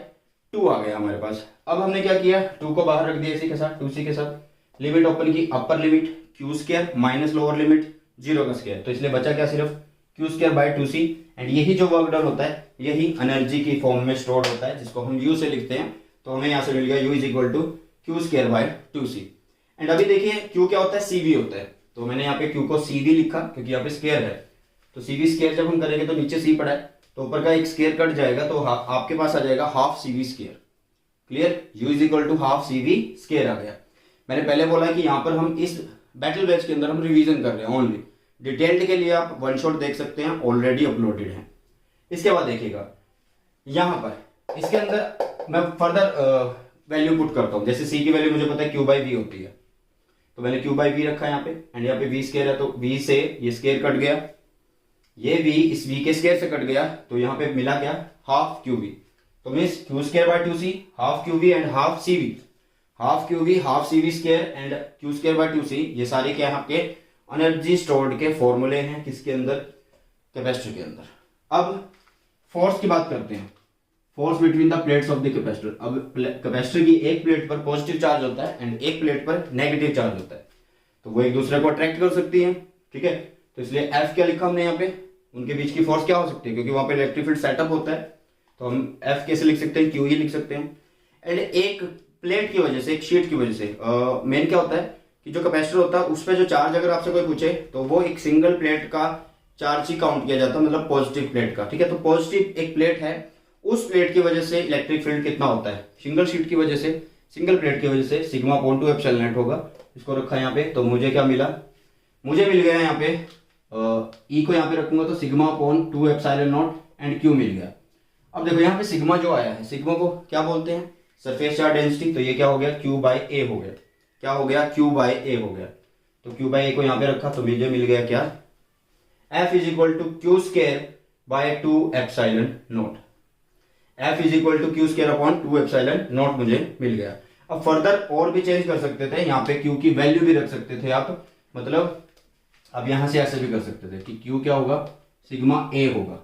[SPEAKER 1] 2 आ गया हमारे पास। अब हमने क्या किया, 2 को बाहर रख दिया इसी के साथ, 2C के साथ, लिमिट ओपन की, upper limit Q² minus lower limit 0 का स्क्वायर, तो इसलिए बचा क्या, सिर्फ Q² 2C। एंड यही जो वर्क डन होता है, यही एनर्जी की फॉर्म में स्टोर होता है, जिसको हम U से लिखते हैं। तो हमें यहाँ से मिल गया U = Q² 2C। एंड अभी देखिए Q क्या होता है, CV होता है, तो मैंने यहाँ पे Q को CV लिखा, क्योंकि यहाँ पे स्क्वायर है, तो CV स्क्वायर जब हम करेंगे तो नीचे C पड़ा है, तो ऊपर का एक स्क्वायर कट जाएगा, तो आपके पास आ जाएगा half CV square. Clear? U = half CV square आ गया। मैंने पहले बोला कि यहाँ पर हम इस बैटल बैच के अंदर हम रिवीजन कर रहे हैं ओनली, डिटेल्ड के लिए आप वन शॉट देख सकते हैं, ऑलरेडी अपलोडेड है। इसके बाद देखिएगा यहाँ पर इसके अंदर मैं फर्दर वैल्यू पुट करता हूँ। जैसे C की वैल्यू मुझे पता है Q/V होती है, तो मैंने Q/V रखा है यहाँ पे, एंड यहाँ पे V स्क्वायर है, तो V से ये स्क्वायर कट गया, ये V इस V के स्क्वायर से कट गया, तो यहाँ पे मिला क्या, हाफ QV। तो means Q² 2C, half QV and half CV, half QV half CV square and Q² 2C, ये सारे क्या है आपके एनर्जी स्टोर्ड के फॉर्मूले हैं, किसके अंदर, कैपेसिटर के अंदर। अब फोर्स की बात करते हैं, force between the plates of the capacitor. अब कैपेसिटर की एक प्लेट पर पॉजिटिव चार्ज होता है एंड एक प्लेट पर नेगेटिव चार्ज होता है, तो वो एक दूसरे को अट्रैक्ट कर सकती है, ठीक है। तो इसलिए F क्या लिखा हमने यहाँ पे, उनके बीच की फोर्स क्या हो सकती है, क्योंकि वहां पे इलेक्ट्रिक फील्ड सेटअप होता है, तो हम F कैसे लिख सकते हैं, Q ही लिख सकते हैं। एंड एक प्लेट की वजह से, एक शीट की वजह से, मेन क्या होता है कि जो कैपेसिटर होता है उस पर जो चार्ज अगर आपसे कोई पूछे, तो वो एक सिंगल प्लेट का चार्ज ही काउंट किया जाता है, मतलब पॉजिटिव प्लेट का, ठीक है। तो पॉजिटिव एक प्लेट है, उस प्लेट की वजह से इलेक्ट्रिक फील्ड कितना होता है, सिंगल शीट की वजह से, सिंगल प्लेट की वजह से σ/2ε0 होगा। इसको रखा यहाँ पे, तो मुझे क्या मिला, मुझे मिल गया यहाँ पे E को यहाँ पे रखूंगा तो σ/2ε0 एंड Q मिल गया। अब देखो यहाँ पे सिग्मा जो आया है, सिग्मा को क्या बोलते हैं, सरफेस चार्ज डेंसिटी, तो ये क्या हो गया, Q/A हो गया। क्या हो गया, Q/A हो गया। तो Q/A को यहाँ पे रखा, तो मुझे मिल गया क्या, F = Q² 2ε0। F = Q²/2ε0 मुझे मिल गया। अब फर्दर और भी चेंज कर सकते थे, यहाँ पे Q की वैल्यू भी रख सकते थे आप, मतलब अब यहां से ऐसे भी कर सकते थे कि Q क्या होगा, σA होगा,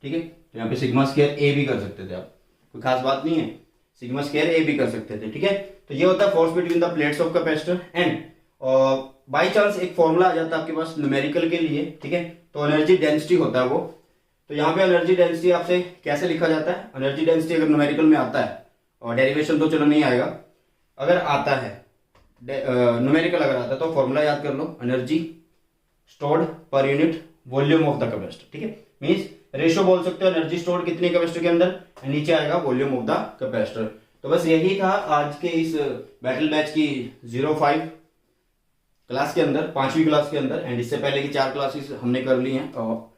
[SPEAKER 1] ठीक है। तो यहाँ पे σ² भी कर सकते थे आप, कोई खास बात नहीं है, σ² भी कर सकते थे, ठीक है। तो ये होता है force between the plates of capacitor. And by chance एक फॉर्मूला आ जाता है आपके पास न्यूमेरिकल के लिए, ठीक है, तो एनर्जी डेंसिटी होता है वो। तो यहाँ पे एनर्जी डेंसिटी आपसे कैसे लिखा जाता है, एनर्जी डेंसिटी अगर न्यूमेरिकल में आता है, और डेरिवेशन तो चलो नहीं आएगा, अगर आता है न्यूमेरिकल अगर आता है, तो फॉर्मूला याद कर लो, energy stored per unit volume of the capacitor, ठीक है। मींस रेशो बोल सकते हो, एनर्जी स्टोर्ड कितनी कैपेसिटर के अंदर, नीचे आएगा वॉल्यूम ऑफ द कैपेसिटर। तो बस यही था आज के इस बैटल बैच की 05 क्लास के अंदर, 5वीं क्लास के अंदर। एंड इससे पहले की 4 क्लासेस हमने कर ली हैं, और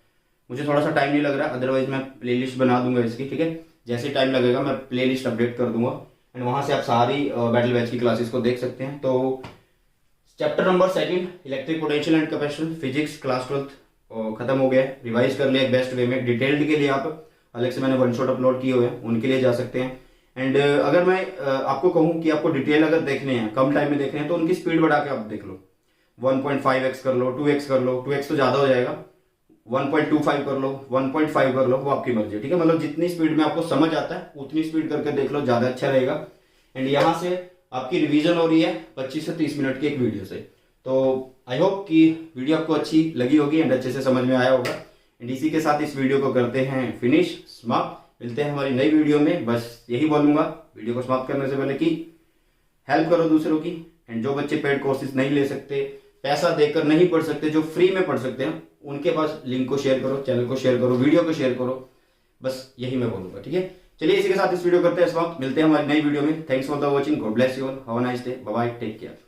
[SPEAKER 1] मुझे थोड़ा सा टाइम नहीं लग रहा, अदरवाइज मैं प्लेलिस्ट बना दूंगा इसकी, ठीक है। जैसे टाइम लगेगा मैं प्लेलिस्ट अपडेट कर दूंगा, एंड वहां से आप सारी बैटल बैच की क्लासेस को देख सकते हैं। तो chapter number 2 electric potential and capacitor physics class 12 खत्म हो गया, रिवाइज कर लिया एक बेस्ट वे में। डिटेल्ड के लिए आप अलग से मैंने वन शॉट अपलोड किए हुए हैं, उनके लिए जा सकते हैं। एंड अगर मैं आपको कहूँ कि आपको डिटेल अगर देखने हैं, कम टाइम में देखने हैं, तो उनकी स्पीड बढ़ा के आप देख लो, 1.5x कर लो, 2x कर लो, 2x तो ज्यादा हो जाएगा, 1.25 कर लो, 1.5 कर लो, वो आपकी मर्जी है, ठीक है। मतलब जितनी स्पीड में आपको समझ आता है उतनी स्पीड करके देख लो, ज्यादा अच्छा रहेगा। एंड यहाँ से आपकी रिवीजन हो रही है 25 से 30 मिनट की एक वीडियो से। तो आई होप कि वीडियो आपको अच्छी लगी होगी एंड अच्छे से समझ में आया होगा। एंड इसी के साथ इस वीडियो को करते हैं फिनिश, समाप्त। मिलते हैं हमारी नई वीडियो में। बस यही बोलूंगा वीडियो को समाप्त करने से पहले कि हेल्प करो दूसरों की। एंड जो बच्चे पेड कोर्सेज नहीं ले सकते, पैसा देकर नहीं पढ़ सकते, जो फ्री में पढ़ सकते हैं, उनके पास लिंक को शेयर करो, चैनल को शेयर करो, वीडियो को शेयर करो। बस यही मैं बोलूंगा, ठीक है। चलिए इसी के साथ इस वीडियो करते हैं, इस वक्त मिलते हैं हमारी नई वीडियो में। Thanks for the watching, God bless you all, have a nice day, bye bye, take care.